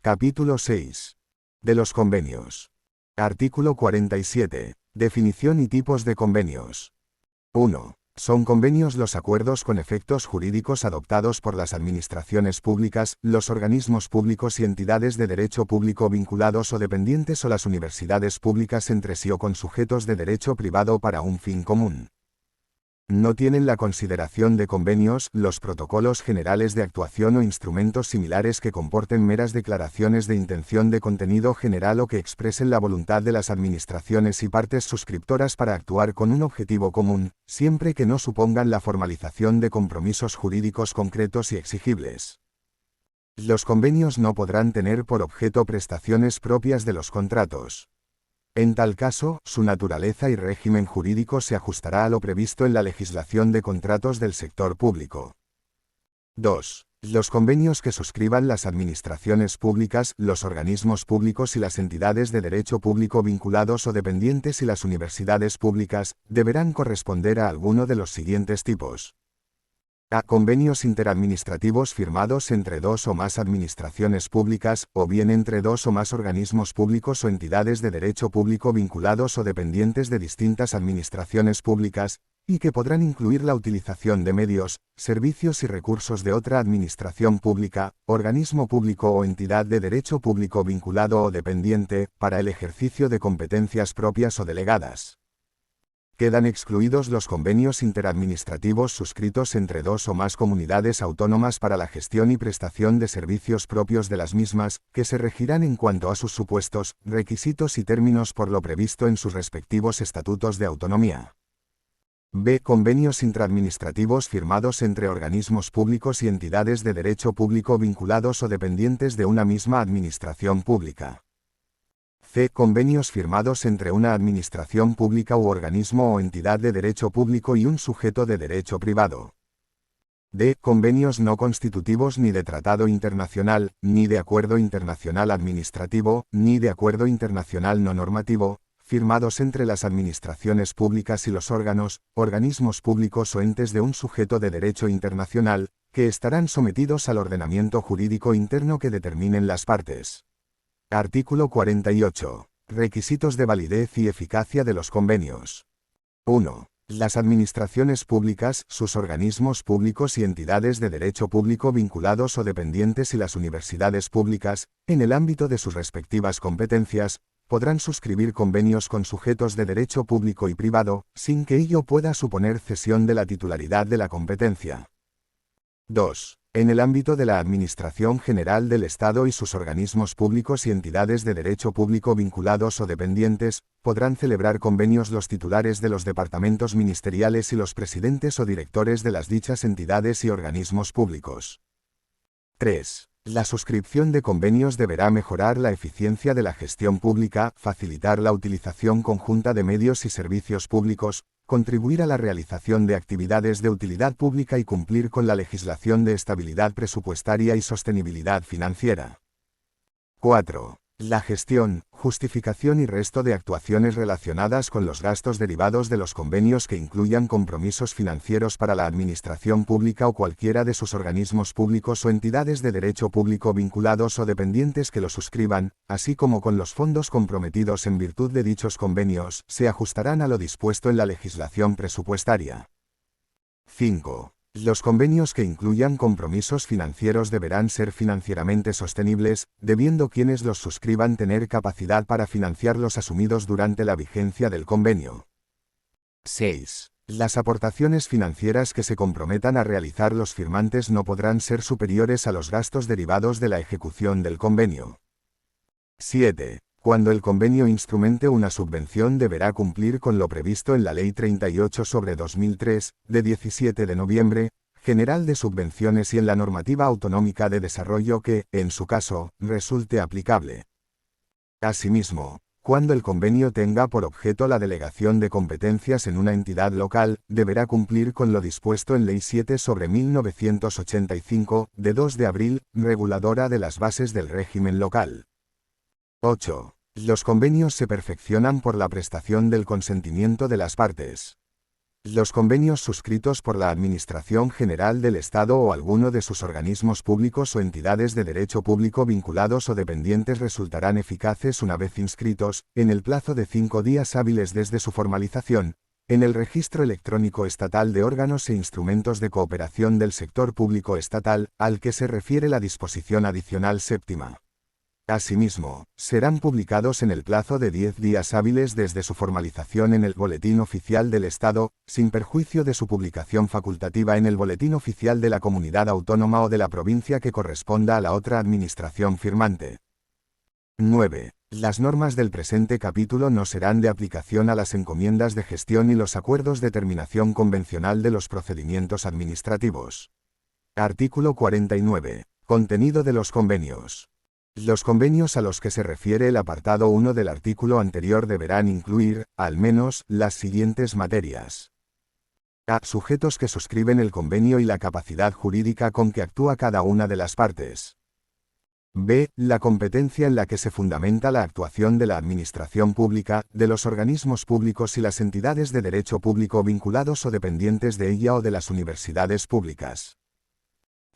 Capítulo 6. De los convenios. Artículo 47. Definición y tipos de convenios. 1. Son convenios los acuerdos con efectos jurídicos adoptados por las administraciones públicas, los organismos públicos y entidades de derecho público vinculados o dependientes o las universidades públicas entre sí o con sujetos de derecho privado para un fin común. No tienen la consideración de convenios los protocolos generales de actuación o instrumentos similares que comporten meras declaraciones de intención de contenido general o que expresen la voluntad de las administraciones y partes suscriptoras para actuar con un objetivo común, siempre que no supongan la formalización de compromisos jurídicos concretos y exigibles. Los convenios no podrán tener por objeto prestaciones propias de los contratos. En tal caso, su naturaleza y régimen jurídico se ajustará a lo previsto en la legislación de contratos del sector público. 2. Los convenios que suscriban las administraciones públicas, los organismos públicos y las entidades de derecho público vinculados o dependientes y las universidades públicas, deberán corresponder a alguno de los siguientes tipos. A. Convenios interadministrativos firmados entre dos o más administraciones públicas, o bien entre dos o más organismos públicos o entidades de derecho público vinculados o dependientes de distintas administraciones públicas, y que podrán incluir la utilización de medios, servicios y recursos de otra administración pública, organismo público o entidad de derecho público vinculado o dependiente, para el ejercicio de competencias propias o delegadas. Quedan excluidos los convenios interadministrativos suscritos entre dos o más comunidades autónomas para la gestión y prestación de servicios propios de las mismas, que se regirán en cuanto a sus supuestos, requisitos y términos por lo previsto en sus respectivos estatutos de autonomía. B. Convenios intraadministrativos firmados entre organismos públicos y entidades de derecho público vinculados o dependientes de una misma administración pública. C. Convenios firmados entre una administración pública u organismo o entidad de derecho público y un sujeto de derecho privado. D. Convenios no constitutivos ni de tratado internacional, ni de acuerdo internacional administrativo, ni de acuerdo internacional no normativo, firmados entre las administraciones públicas y los órganos, organismos públicos o entes de un sujeto de derecho internacional, que estarán sometidos al ordenamiento jurídico interno que determinen las partes. Artículo 48. Requisitos de validez y eficacia de los convenios. 1. Las administraciones públicas, sus organismos públicos y entidades de derecho público vinculados o dependientes y las universidades públicas, en el ámbito de sus respectivas competencias, podrán suscribir convenios con sujetos de derecho público y privado, sin que ello pueda suponer cesión de la titularidad de la competencia. 2. En el ámbito de la Administración General del Estado y sus organismos públicos y entidades de derecho público vinculados o dependientes, podrán celebrar convenios los titulares de los departamentos ministeriales y los presidentes o directores de las dichas entidades y organismos públicos. 3. La suscripción de convenios deberá mejorar la eficiencia de la gestión pública, facilitar la utilización conjunta de medios y servicios públicos, contribuir a la realización de actividades de utilidad pública y cumplir con la legislación de estabilidad presupuestaria y sostenibilidad financiera. 4. La gestión, justificación y resto de actuaciones relacionadas con los gastos derivados de los convenios que incluyan compromisos financieros para la administración pública o cualquiera de sus organismos públicos o entidades de derecho público vinculados o dependientes que los suscriban, así como con los fondos comprometidos en virtud de dichos convenios, se ajustarán a lo dispuesto en la legislación presupuestaria. 5. Los convenios que incluyan compromisos financieros deberán ser financieramente sostenibles, debiendo quienes los suscriban tener capacidad para financiar los asumidos durante la vigencia del convenio. 6. Las aportaciones financieras que se comprometan a realizar los firmantes no podrán ser superiores a los gastos derivados de la ejecución del convenio. 7. Cuando el convenio instrumente una subvención deberá cumplir con lo previsto en la Ley 38/2003, de 17 de noviembre, General de Subvenciones y en la normativa autonómica de desarrollo que, en su caso, resulte aplicable. Asimismo, cuando el convenio tenga por objeto la delegación de competencias en una entidad local, deberá cumplir con lo dispuesto en Ley 7/1985, de 2 de abril, reguladora de las bases del régimen local. 8. Los convenios se perfeccionan por la prestación del consentimiento de las partes. Los convenios suscritos por la Administración General del Estado o alguno de sus organismos públicos o entidades de derecho público vinculados o dependientes resultarán eficaces una vez inscritos, en el plazo de 5 días hábiles desde su formalización, en el Registro Electrónico Estatal de Órganos e Instrumentos de Cooperación del Sector Público Estatal, al que se refiere la disposición adicional séptima. Asimismo, serán publicados en el plazo de 10 días hábiles desde su formalización en el Boletín Oficial del Estado, sin perjuicio de su publicación facultativa en el Boletín Oficial de la Comunidad Autónoma o de la provincia que corresponda a la otra administración firmante. 9. Las normas del presente capítulo no serán de aplicación a las encomiendas de gestión y los acuerdos de terminación convencional de los procedimientos administrativos. Artículo 49. Contenido de los convenios. Los convenios a los que se refiere el apartado 1 del artículo anterior deberán incluir, al menos, las siguientes materias. A. Sujetos que suscriben el convenio y la capacidad jurídica con que actúa cada una de las partes. B. La competencia en la que se fundamenta la actuación de la administración pública, de los organismos públicos y las entidades de derecho público vinculados o dependientes de ella o de las universidades públicas.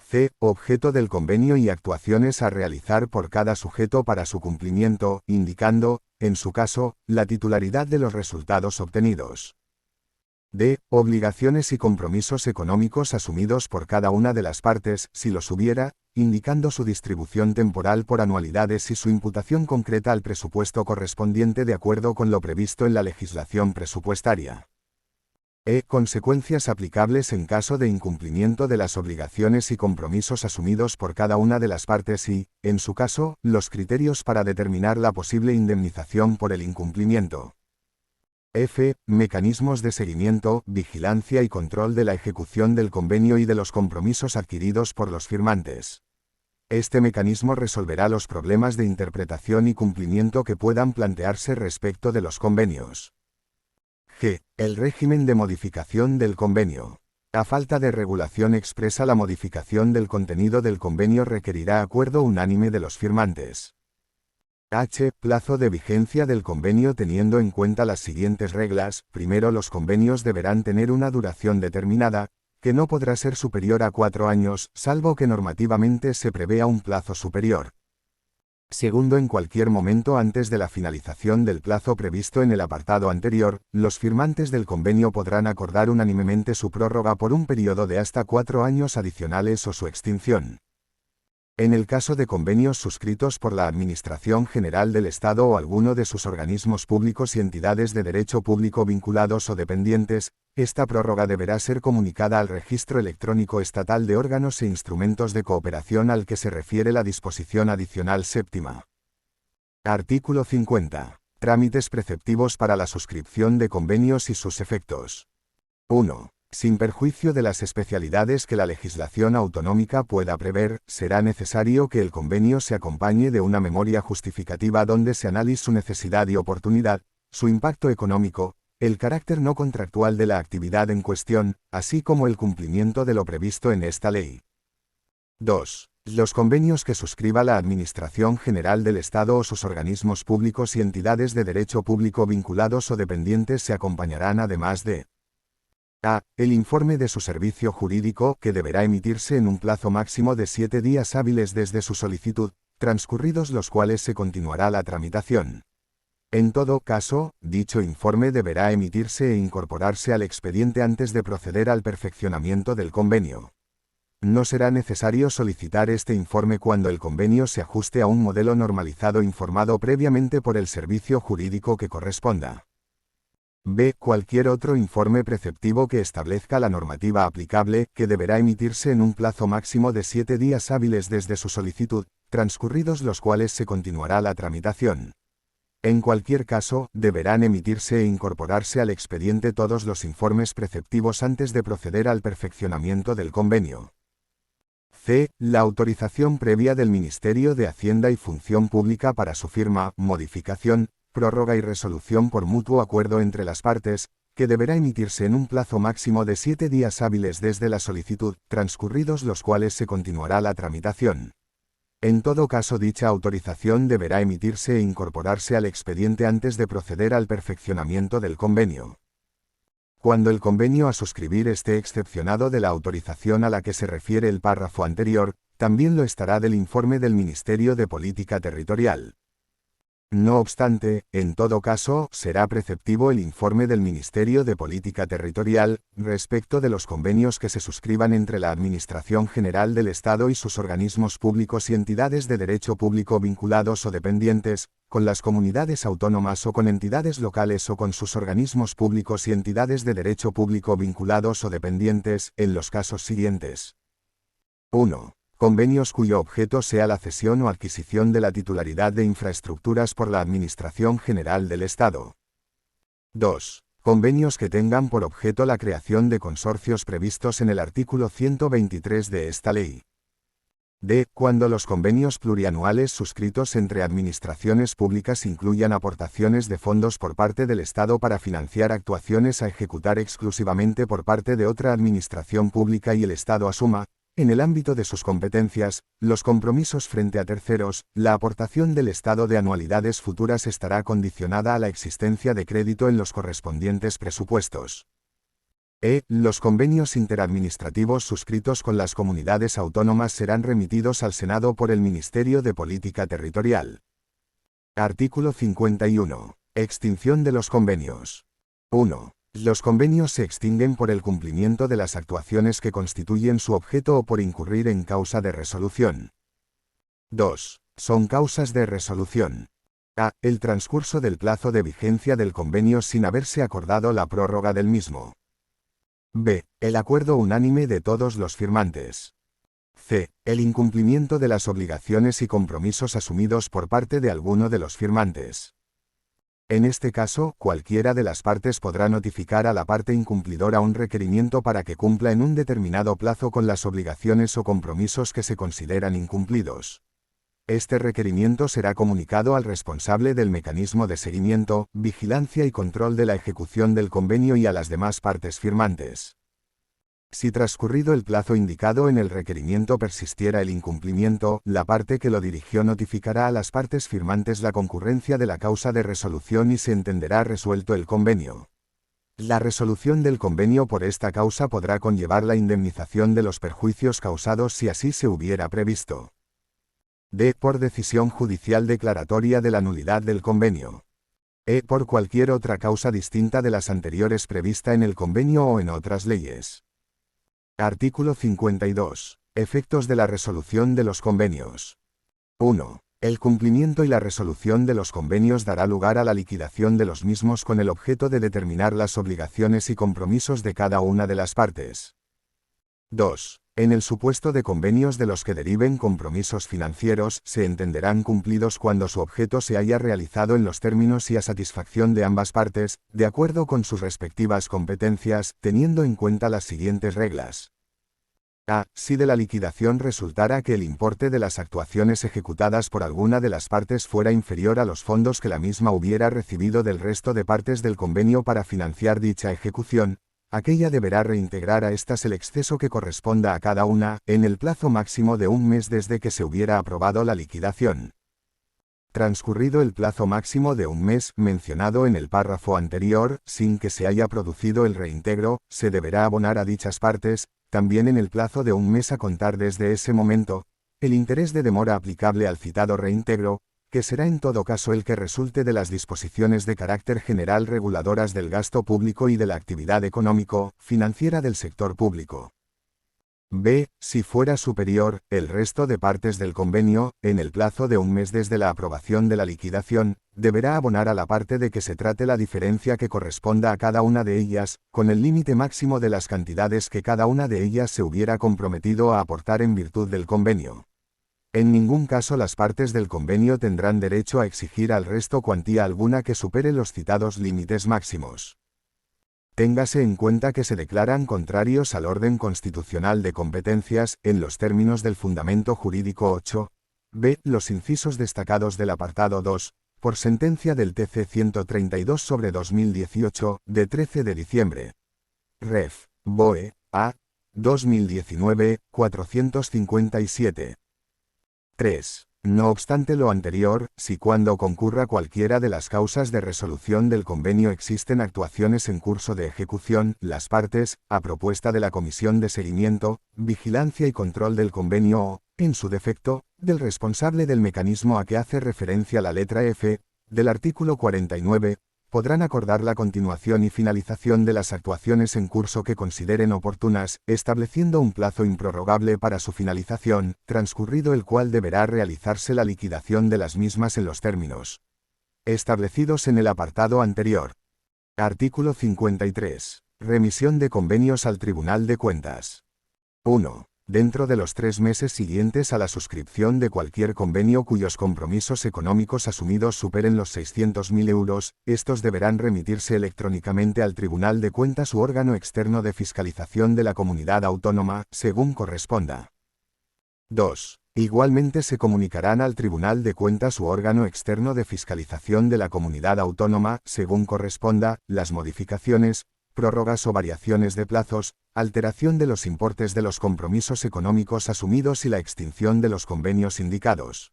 C. Objeto del convenio y actuaciones a realizar por cada sujeto para su cumplimiento, indicando, en su caso, la titularidad de los resultados obtenidos. D. Obligaciones y compromisos económicos asumidos por cada una de las partes, si los hubiera, indicando su distribución temporal por anualidades y su imputación concreta al presupuesto correspondiente de acuerdo con lo previsto en la legislación presupuestaria. E. Consecuencias aplicables en caso de incumplimiento de las obligaciones y compromisos asumidos por cada una de las partes y, en su caso, los criterios para determinar la posible indemnización por el incumplimiento. F. Mecanismos de seguimiento, vigilancia y control de la ejecución del convenio y de los compromisos adquiridos por los firmantes. Este mecanismo resolverá los problemas de interpretación y cumplimiento que puedan plantearse respecto de los convenios. G. El régimen de modificación del convenio. A falta de regulación expresa, la modificación del contenido del convenio requerirá acuerdo unánime de los firmantes. H. Plazo de vigencia del convenio teniendo en cuenta las siguientes reglas. Primero, los convenios deberán tener una duración determinada, que no podrá ser superior a 4 años, salvo que normativamente se prevea un plazo superior. Segundo, en cualquier momento antes de la finalización del plazo previsto en el apartado anterior, los firmantes del convenio podrán acordar unánimemente su prórroga por un periodo de hasta 4 años adicionales o su extinción. En el caso de convenios suscritos por la Administración General del Estado o alguno de sus organismos públicos y entidades de derecho público vinculados o dependientes, esta prórroga deberá ser comunicada al Registro Electrónico Estatal de Órganos e Instrumentos de Cooperación al que se refiere la disposición adicional séptima. Artículo 50. Trámites preceptivos para la suscripción de convenios y sus efectos. 1. Sin perjuicio de las especialidades que la legislación autonómica pueda prever, será necesario que el convenio se acompañe de una memoria justificativa donde se analice su necesidad y oportunidad, su impacto económico, el carácter no contractual de la actividad en cuestión, así como el cumplimiento de lo previsto en esta ley. 2. Los convenios que suscriba la Administración General del Estado o sus organismos públicos y entidades de derecho público vinculados o dependientes se acompañarán además de a. El informe de su servicio jurídico, que deberá emitirse en un plazo máximo de 7 días hábiles desde su solicitud, transcurridos los cuales se continuará la tramitación. En todo caso, dicho informe deberá emitirse e incorporarse al expediente antes de proceder al perfeccionamiento del convenio. No será necesario solicitar este informe cuando el convenio se ajuste a un modelo normalizado informado previamente por el servicio jurídico que corresponda. B. Cualquier otro informe preceptivo que establezca la normativa aplicable, que deberá emitirse en un plazo máximo de 7 días hábiles desde su solicitud, transcurridos los cuales se continuará la tramitación. En cualquier caso, deberán emitirse e incorporarse al expediente todos los informes preceptivos antes de proceder al perfeccionamiento del convenio. C. La autorización previa del Ministerio de Hacienda y Función Pública para su firma, modificación, prórroga y resolución por mutuo acuerdo entre las partes, que deberá emitirse en un plazo máximo de 7 días hábiles desde la solicitud, transcurridos los cuales se continuará la tramitación. En todo caso, dicha autorización deberá emitirse e incorporarse al expediente antes de proceder al perfeccionamiento del convenio. Cuando el convenio a suscribir esté excepcionado de la autorización a la que se refiere el párrafo anterior, también lo estará del informe del Ministerio de Política Territorial. No obstante, en todo caso, será preceptivo el informe del Ministerio de Política Territorial, respecto de los convenios que se suscriban entre la Administración General del Estado y sus organismos públicos y entidades de derecho público vinculados o dependientes, con las comunidades autónomas o con entidades locales o con sus organismos públicos y entidades de derecho público vinculados o dependientes, en los casos siguientes. 1. Convenios cuyo objeto sea la cesión o adquisición de la titularidad de infraestructuras por la Administración General del Estado. 2. Convenios que tengan por objeto la creación de consorcios previstos en el artículo 123 de esta ley. D. Cuando los convenios plurianuales suscritos entre administraciones públicas incluyan aportaciones de fondos por parte del Estado para financiar actuaciones a ejecutar exclusivamente por parte de otra administración pública y el Estado asuma, en el ámbito de sus competencias, los compromisos frente a terceros, la aportación del Estado de anualidades futuras estará condicionada a la existencia de crédito en los correspondientes presupuestos. Los convenios interadministrativos suscritos con las comunidades autónomas serán remitidos al Senado por el Ministerio de Política Territorial. Artículo 51. Extinción de los convenios. 1. Los convenios se extinguen por el cumplimiento de las actuaciones que constituyen su objeto o por incurrir en causa de resolución. 2. Son causas de resolución. A. El transcurso del plazo de vigencia del convenio sin haberse acordado la prórroga del mismo. B. El acuerdo unánime de todos los firmantes. C. El incumplimiento de las obligaciones y compromisos asumidos por parte de alguno de los firmantes. En este caso, cualquiera de las partes podrá notificar a la parte incumplidora un requerimiento para que cumpla en un determinado plazo con las obligaciones o compromisos que se consideran incumplidos. Este requerimiento será comunicado al responsable del mecanismo de seguimiento, vigilancia y control de la ejecución del convenio y a las demás partes firmantes. Si transcurrido el plazo indicado en el requerimiento persistiera el incumplimiento, la parte que lo dirigió notificará a las partes firmantes la concurrencia de la causa de resolución y se entenderá resuelto el convenio. La resolución del convenio por esta causa podrá conllevar la indemnización de los perjuicios causados si así se hubiera previsto. D. Por decisión judicial declaratoria de la nulidad del convenio. Por cualquier otra causa distinta de las anteriores prevista en el convenio o en otras leyes. Artículo 52. Efectos de la resolución de los convenios. 1. El cumplimiento y la resolución de los convenios dará lugar a la liquidación de los mismos con el objeto de determinar las obligaciones y compromisos de cada una de las partes. 2. En el supuesto de convenios de los que deriven compromisos financieros, se entenderán cumplidos cuando su objeto se haya realizado en los términos y a satisfacción de ambas partes, de acuerdo con sus respectivas competencias, teniendo en cuenta las siguientes reglas. A. Si de la liquidación resultara que el importe de las actuaciones ejecutadas por alguna de las partes fuera inferior a los fondos que la misma hubiera recibido del resto de partes del convenio para financiar dicha ejecución, aquella deberá reintegrar a estas el exceso que corresponda a cada una, en el plazo máximo de un mes desde que se hubiera aprobado la liquidación. Transcurrido el plazo máximo de un mes mencionado en el párrafo anterior, sin que se haya producido el reintegro, se deberá abonar a dichas partes, también en el plazo de un mes a contar desde ese momento, el interés de demora aplicable al citado reintegro, que será en todo caso el que resulte de las disposiciones de carácter general reguladoras del gasto público y de la actividad económico-financiera del sector público. B. Si fuera superior, el resto de partes del convenio, en el plazo de un mes desde la aprobación de la liquidación, deberá abonar a la parte de que se trate la diferencia que corresponda a cada una de ellas, con el límite máximo de las cantidades que cada una de ellas se hubiera comprometido a aportar en virtud del convenio. En ningún caso las partes del convenio tendrán derecho a exigir al resto cuantía alguna que supere los citados límites máximos. Téngase en cuenta que se declaran contrarios al orden constitucional de competencias, en los términos del fundamento jurídico 8. B. Los incisos destacados del apartado 2, por sentencia del TC 132/2018, de 13 de diciembre. Ref. BOE. A. 2019, 457. 3. No obstante lo anterior, si cuando concurra cualquiera de las causas de resolución del convenio existen actuaciones en curso de ejecución, las partes, a propuesta de la Comisión de Seguimiento, Vigilancia y Control del Convenio o, en su defecto, del responsable del mecanismo a que hace referencia la letra F, del artículo 49, podrán acordar la continuación y finalización de las actuaciones en curso que consideren oportunas, estableciendo un plazo improrrogable para su finalización, transcurrido el cual deberá realizarse la liquidación de las mismas en los términos establecidos en el apartado anterior. Artículo 53. Remisión de convenios al Tribunal de Cuentas. 1. Dentro de los 3 meses siguientes a la suscripción de cualquier convenio cuyos compromisos económicos asumidos superen los 600.000 euros, estos deberán remitirse electrónicamente al Tribunal de Cuentas u órgano externo de fiscalización de la comunidad autónoma, según corresponda. 2. Igualmente se comunicarán al Tribunal de Cuentas u órgano externo de fiscalización de la comunidad autónoma, según corresponda, las modificaciones, prórrogas o variaciones de plazos, alteración de los importes de los compromisos económicos asumidos y la extinción de los convenios indicados.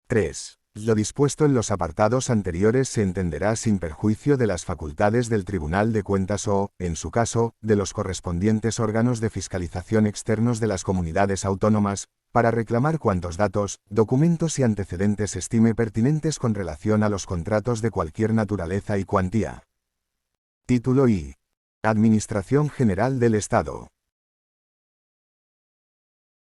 3. Lo dispuesto en los apartados anteriores se entenderá sin perjuicio de las facultades del Tribunal de Cuentas o, en su caso, de los correspondientes órganos de fiscalización externos de las comunidades autónomas, para reclamar cuantos datos, documentos y antecedentes estime pertinentes con relación a los contratos de cualquier naturaleza y cuantía. Título I. Administración General del Estado.